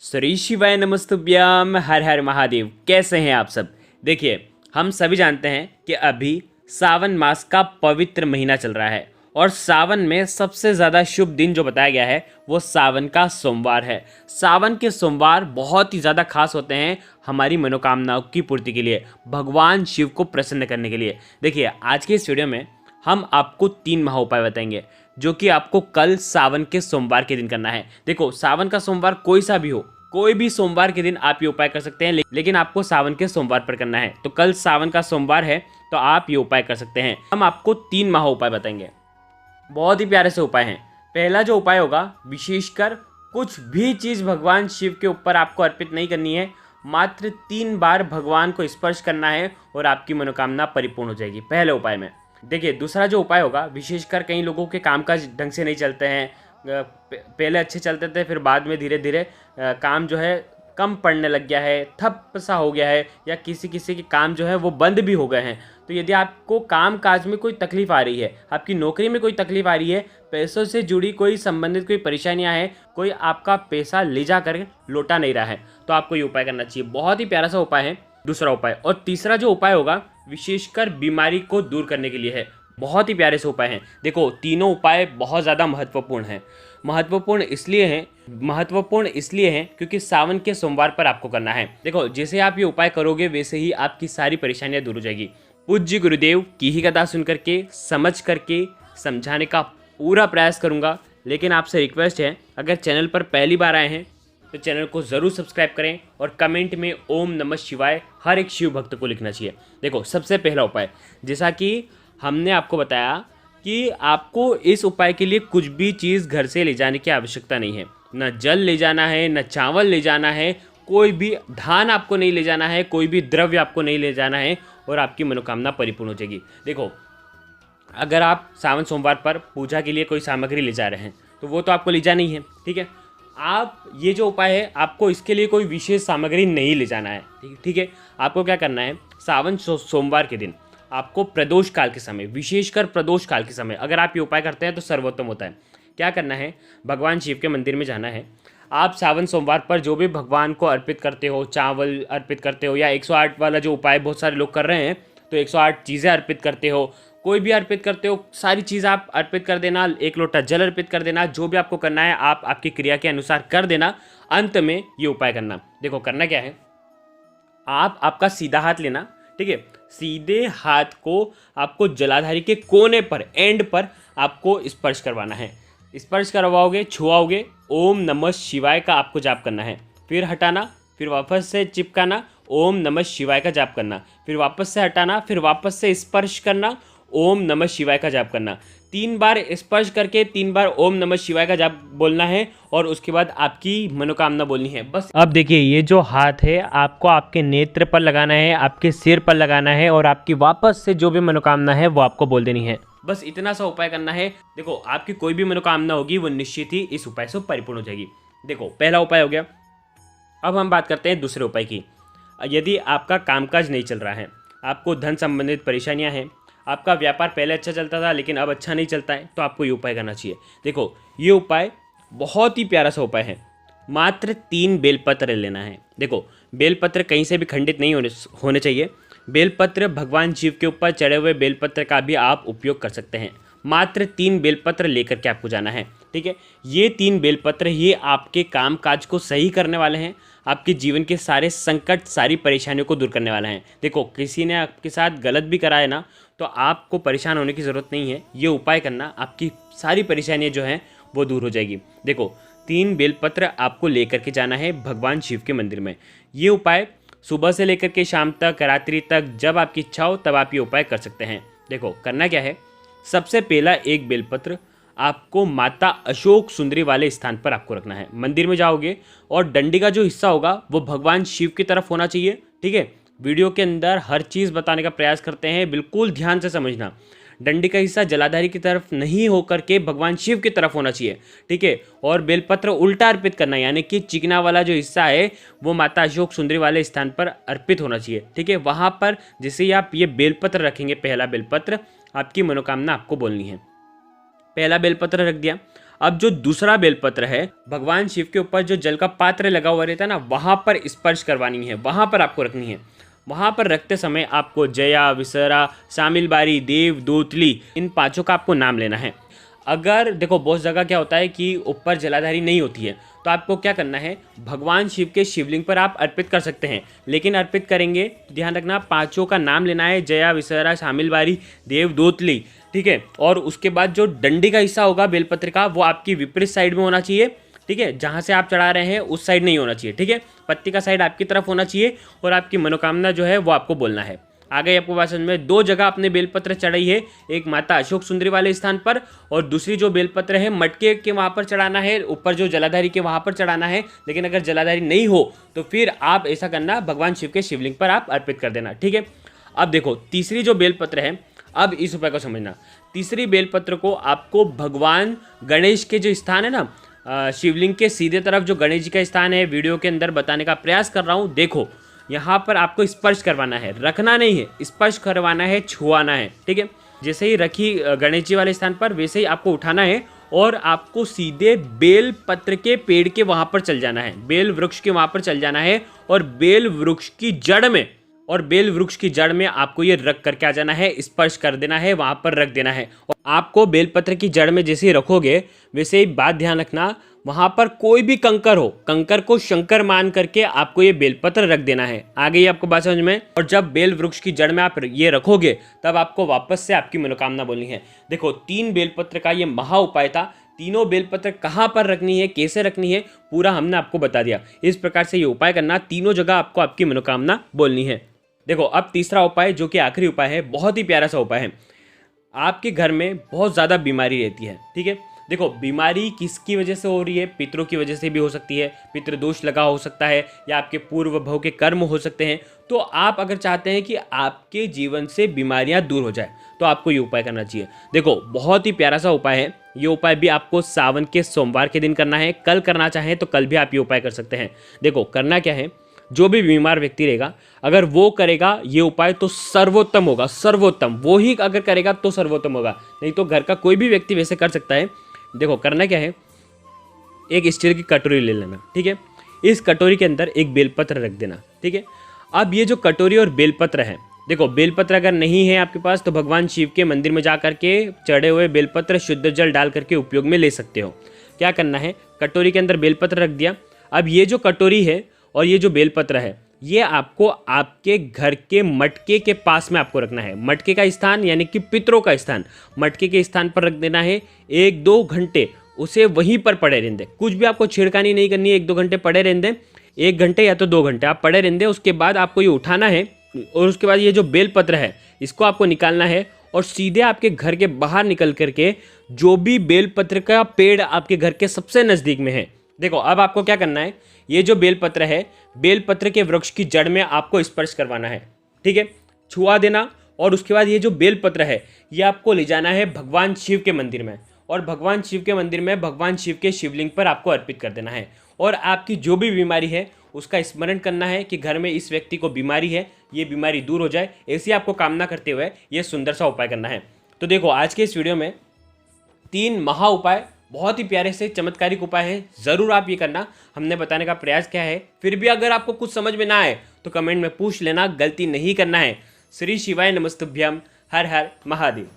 श्री शिवाय नमस्तुभ्यम हर हर महादेव। कैसे हैं आप सब। देखिए, हम सभी जानते हैं कि अभी सावन मास का पवित्र महीना चल रहा है और सावन में सबसे ज़्यादा शुभ दिन जो बताया गया है वो सावन का सोमवार है। सावन के सोमवार बहुत ही ज़्यादा खास होते हैं हमारी मनोकामनाओं की पूर्ति के लिए, भगवान शिव को प्रसन्न करने के लिए। देखिए, आज के इस वीडियो में हम आपको 3 महा उपाय बताएंगे जो कि आपको कल सावन के सोमवार के दिन करना है। देखो, सावन का सोमवार कोई सा भी हो, कोई भी सोमवार के दिन आप ये उपाय कर सकते हैं, लेकिन आपको सावन के सोमवार पर करना है। तो कल सावन का सोमवार है तो आप ये उपाय कर सकते हैं। हम आपको 3 महा उपाय बताएंगे, बहुत ही प्यारे से उपाय हैं। पहला जो उपाय होगा, विशेषकर कुछ भी चीज़ भगवान शिव के ऊपर आपको अर्पित नहीं करनी है, मात्र 3 बार भगवान को स्पर्श करना है और आपकी मनोकामना परिपूर्ण हो जाएगी पहले उपाय में। देखिए, दूसरा जो उपाय होगा, विशेषकर कई लोगों के कामकाज ढंग से नहीं चलते हैं, पहले अच्छे चलते थे, फिर बाद में धीरे धीरे काम जो है कम पड़ने लग गया है, ठप सा हो गया है, या किसी किसी के काम जो है वो बंद भी हो गए हैं। तो यदि आपको काम काज में कोई तकलीफ आ रही है, आपकी नौकरी में कोई तकलीफ आ रही है, पैसों से जुड़ी कोई संबंधित कोई परेशानियां हैं, कोई आपका पैसा ले जा कर लौटा नहीं रहा है, तो आपको ये उपाय करना चाहिए। बहुत ही प्यारा सा उपाय है दूसरा उपाय। और तीसरा जो उपाय होगा, विशेषकर बीमारी को दूर करने के लिए है। बहुत ही प्यारे से उपाय हैं। देखो, तीनों उपाय बहुत ज़्यादा महत्वपूर्ण हैं। महत्वपूर्ण इसलिए हैं क्योंकि सावन के सोमवार पर आपको करना है। देखो, जैसे आप ये उपाय करोगे वैसे ही आपकी सारी परेशानियां दूर हो जाएगी। पूज्य गुरुदेव की ही कथा सुन करके, समझ करके समझाने का पूरा प्रयास करूंगा। लेकिन आपसे रिक्वेस्ट है, अगर चैनल पर पहली बार आए हैं तो चैनल को ज़रूर सब्सक्राइब करें और कमेंट में ओम नमः शिवाय हर एक शिव भक्त को लिखना चाहिए। देखो, सबसे पहला उपाय, जैसा कि हमने आपको बताया कि आपको इस उपाय के लिए कुछ भी चीज़ घर से ले जाने की आवश्यकता नहीं है। न जल ले जाना है, न चावल ले जाना है, कोई भी धान आपको नहीं ले जाना है, कोई भी द्रव्य आपको नहीं ले जाना है और आपकी मनोकामना परिपूर्ण हो जाएगी। देखो, अगर आप सावन सोमवार पर पूजा के लिए कोई सामग्री ले जा रहे हैं तो वो तो आपको ले जानी है, ठीक है। आप ये जो उपाय है, आपको इसके लिए कोई विशेष सामग्री नहीं ले जाना है, ठीक है। आपको क्या करना है, सावन सोमवार के दिन आपको प्रदोष काल के समय, विशेषकर प्रदोष काल के समय अगर आप ये उपाय करते हैं तो सर्वोत्तम होता है। क्या करना है, भगवान शिव के मंदिर में जाना है। आप सावन सोमवार पर जो भी भगवान को अर्पित करते हो, चावल अर्पित करते हो, या 108 वाला जो उपाय बहुत सारे लोग कर रहे हैं तो 108 चीज़ें अर्पित करते हो, कोई भी अर्पित करते हो, सारी चीज़ आप अर्पित कर देना। 1 लोटा जल अर्पित कर देना। जो भी आपको करना है आप आपकी क्रिया के अनुसार कर देना। अंत में ये उपाय करना। देखो, करना क्या है, आप आपका सीधा हाथ लेना, ठीक है। सीधे हाथ को आपको जलाधारी के कोने पर, एंड पर आपको स्पर्श करवाना है। स्पर्श करवाओगे, छुआओगे, ओम नमः शिवाय का आपको जाप करना है। फिर हटाना, फिर वापस से चिपकाना, ओम नमः शिवाय का जाप करना, फिर वापस से हटाना, फिर वापस से स्पर्श करना, ओम नमः शिवाय का जाप करना। 3 बार स्पर्श करके 3 बार ओम नमः शिवाय का जाप बोलना है और उसके बाद आपकी मनोकामना बोलनी है, बस। अब देखिए, ये जो हाथ है आपको आपके नेत्र पर लगाना है, आपके सिर पर लगाना है और आपकी वापस से जो भी मनोकामना है वो आपको बोल देनी है। बस इतना सा उपाय करना है। देखो, आपकी कोई भी मनोकामना होगी वो निश्चित ही इस उपाय से परिपूर्ण हो जाएगी। देखो, पहला उपाय हो गया। अब हम बात करते हैं दूसरे उपाय की। यदि आपका कामकाज नहीं चल रहा है, आपको धन संबंधित परेशानियां हैं, आपका व्यापार पहले अच्छा चलता था लेकिन अब अच्छा नहीं चलता है, तो आपको ये उपाय करना चाहिए। देखो, ये उपाय बहुत ही प्यारा सा उपाय है। मात्र 3 बेलपत्र लेना है। देखो, बेलपत्र कहीं से भी खंडित नहीं होने चाहिए। बेलपत्र भगवान शिव के ऊपर चढ़े हुए बेलपत्र का भी आप उपयोग कर सकते हैं। मात्र 3 बेलपत्र लेकर के आपको जाना है, ठीक है। ये 3 बेलपत्र ये आपके काम काज को सही करने वाले हैं, आपके जीवन के सारे संकट, सारी परेशानियों को दूर करने वाले हैं। देखो, किसी ने आपके साथ गलत भी करा है ना, तो आपको परेशान होने की ज़रूरत नहीं है। ये उपाय करना, आपकी सारी परेशानियां जो हैं वो दूर हो जाएगी। देखो, 3 बेलपत्र आपको लेकर के जाना है भगवान शिव के मंदिर में। ये उपाय सुबह से लेकर के शाम तक, रात्रि तक, जब आपकी इच्छा हो तब आप ये उपाय कर सकते हैं। देखो, करना क्या है, सबसे पहला 1 बेलपत्र आपको माता अशोक सुंदरी वाले स्थान पर आपको रखना है। मंदिर में जाओगे और डंडी का जो हिस्सा होगा वो भगवान शिव की तरफ होना चाहिए, ठीक है। वीडियो के अंदर हर चीज़ बताने का प्रयास करते हैं, बिल्कुल ध्यान से समझना। डंडी का हिस्सा जलाधारी की तरफ नहीं होकर के भगवान शिव की तरफ होना चाहिए, ठीक है। और बेलपत्र उल्टा अर्पित करना, यानी कि चिकना वाला जो हिस्सा है वो माता अशोक सुंदरी वाले स्थान पर अर्पित होना चाहिए, ठीक है। वहाँ पर जैसे ही आप ये बेलपत्र रखेंगे, पहला बेलपत्र, आपकी मनोकामना आपको बोलनी है। पहला बेलपत्र रख दिया। अब जो दूसरा बेलपत्र है, भगवान शिव के ऊपर जो जल का पात्र लगा हुआ रहता है ना, वहां पर स्पर्श करवानी है, वहां पर आपको रखनी है। वहां पर रखते समय आपको जया, विसरा, शामिल बारी, देव, दूतली, इन पांचों का आपको नाम लेना है। अगर देखो बहुत जगह क्या होता है कि ऊपर जलाधारी नहीं होती है, तो आपको क्या करना है, भगवान शिव के शिवलिंग पर आप अर्पित कर सकते हैं, लेकिन अर्पित करेंगे तो ध्यान रखना पांचों का नाम लेना है, जया, विसरा, शामिल बारी, देव, दूतली, ठीक है। और उसके बाद जो डंडी का हिस्सा होगा बेलपत्र का, वो आपकी विपरीत साइड में होना चाहिए, ठीक है। जहाँ से आप चढ़ा रहे हैं उस साइड नहीं होना चाहिए, ठीक है। पत्ती का साइड आपकी तरफ होना चाहिए और आपकी मनोकामना जो है वो आपको बोलना है। आ गई आपको बात समझ में। दो जगह आपने बेलपत्र चढ़ाई है, एक माता अशोक सुंदरी वाले स्थान पर और दूसरी जो बेलपत्र है मटके के वहाँ पर चढ़ाना है, ऊपर जो जलाधारी के वहाँ पर चढ़ाना है। लेकिन अगर जलाधारी नहीं हो तो फिर आप ऐसा करना, भगवान शिव के शिवलिंग पर आप अर्पित कर देना, ठीक है। अब देखो तीसरी जो बेलपत्र है, अब इस उपाय को समझना। तीसरी बेलपत्र को आपको भगवान गणेश के जो स्थान है ना, शिवलिंग के सीधे तरफ जो गणेश जी का स्थान है, वीडियो के अंदर बताने का प्रयास कर रहा हूँ। देखो यहाँ पर आपको स्पर्श करवाना है, रखना नहीं है, स्पर्श करवाना है, छुआना है, ठीक है। जैसे ही रखी गणेश जी वाले स्थान पर, वैसे ही आपको उठाना है और आपको सीधे बेल पत्र के पेड़ के वहाँ पर चल जाना है, बेल वृक्ष के वहाँ पर चल जाना है और बेल वृक्ष की जड़ में आपको ये रख करके आ जाना है, स्पर्श कर देना है, वहाँ पर रख देना है। और आपको बेलपत्र की जड़ में जैसे ही रखोगे वैसे ही बात ध्यान रखना, वहाँ पर कोई भी कंकर हो, कंकर को शंकर मान करके आपको ये बेलपत्र रख देना है। आ गई आपको बात समझ में। और जब बेल वृक्ष की जड़ में आप ये रखोगे तब आपको वापस से आपकी मनोकामना बोलनी है। देखो 3 बेलपत्र का ये महा उपाय था। तीनों बेलपत्र कहाँ पर रखनी है, कैसे रखनी है, पूरा हमने आपको बता दिया। इस प्रकार से ये उपाय करना, तीनों जगह आपको आपकी मनोकामना बोलनी है। देखो अब तीसरा उपाय जो कि आखिरी उपाय है, बहुत ही प्यारा सा उपाय है। आपके घर में बहुत ज़्यादा बीमारी रहती है, ठीक है। देखो बीमारी किसकी वजह से हो रही है, पितरों की वजह से भी हो सकती है, पितृदोष लगा हो सकता है, या आपके पूर्व भव के कर्म हो सकते हैं। तो आप अगर चाहते हैं कि आपके जीवन से बीमारियां दूर हो जाए तो आपको ये उपाय करना चाहिए। देखो बहुत ही प्यारा सा उपाय है। ये उपाय भी आपको सावन के सोमवार के दिन करना है। कल करना चाहें तो कल भी आप ये उपाय कर सकते हैं। देखो करना क्या है, जो भी बीमार व्यक्ति रहेगा अगर वो करेगा ये उपाय तो सर्वोत्तम होगा, सर्वोत्तम। वो ही अगर करेगा तो सर्वोत्तम होगा, नहीं तो घर का कोई भी व्यक्ति वैसे कर सकता है। देखो करना क्या है, एक स्टील की कटोरी ले लेना, ठीक है। इस कटोरी के अंदर एक बेलपत्र रख देना, ठीक है। अब ये जो कटोरी और बेलपत्र है, देखो बेलपत्र अगर नहीं है आपके पास तो भगवान शिव के मंदिर में जा करके चढ़े हुए बेलपत्र शुद्ध जल डाल करके उपयोग में ले सकते हो। क्या करना है, कटोरी के अंदर बेलपत्र रख दिया। अब ये जो कटोरी है और ये जो बेलपत्र है, ये आपको आपके घर के मटके के पास में आपको रखना है। मटके का स्थान यानी कि पितरों का स्थान, मटके के स्थान पर रख देना है। 1-2 घंटे उसे वहीं पर पड़े रहने दें, कुछ भी आपको छेड़खानी नहीं करनी है। 1-2 घंटे पड़े रहने दें, 1 घंटे या तो 2 घंटे आप पड़े रहने दें। उसके बाद आपको ये उठाना है और उसके बाद ये जो बेलपत्र है इसको आपको निकालना है और सीधे आपके घर के बाहर निकल करके जो भी बेलपत्र का पेड़ आपके घर के सबसे नज़दीक में है, देखो अब आपको क्या करना है, ये जो बेलपत्र है, बेलपत्र के वृक्ष की जड़ में आपको स्पर्श करवाना है, ठीक है, छुआ देना। और उसके बाद ये जो बेलपत्र है ये आपको ले जाना है भगवान शिव के मंदिर में और भगवान शिव के मंदिर में भगवान शिव के शिवलिंग पर आपको अर्पित कर देना है। और आपकी जो भी बीमारी है उसका स्मरण करना है कि घर में इस व्यक्ति को बीमारी है, ये बीमारी दूर हो जाए, ऐसी आपको कामना करते हुए ये सुंदर सा उपाय करना है। तो देखो आज के इस वीडियो में 3 महा उपाय, बहुत ही प्यारे से चमत्कारिक उपाय है, ज़रूर आप ये करना। हमने बताने का प्रयास किया है, फिर भी अगर आपको कुछ समझ में ना आए तो कमेंट में पूछ लेना, गलती नहीं करना है। श्री शिवाय नमस्तुभ्यम। हर हर महादेव।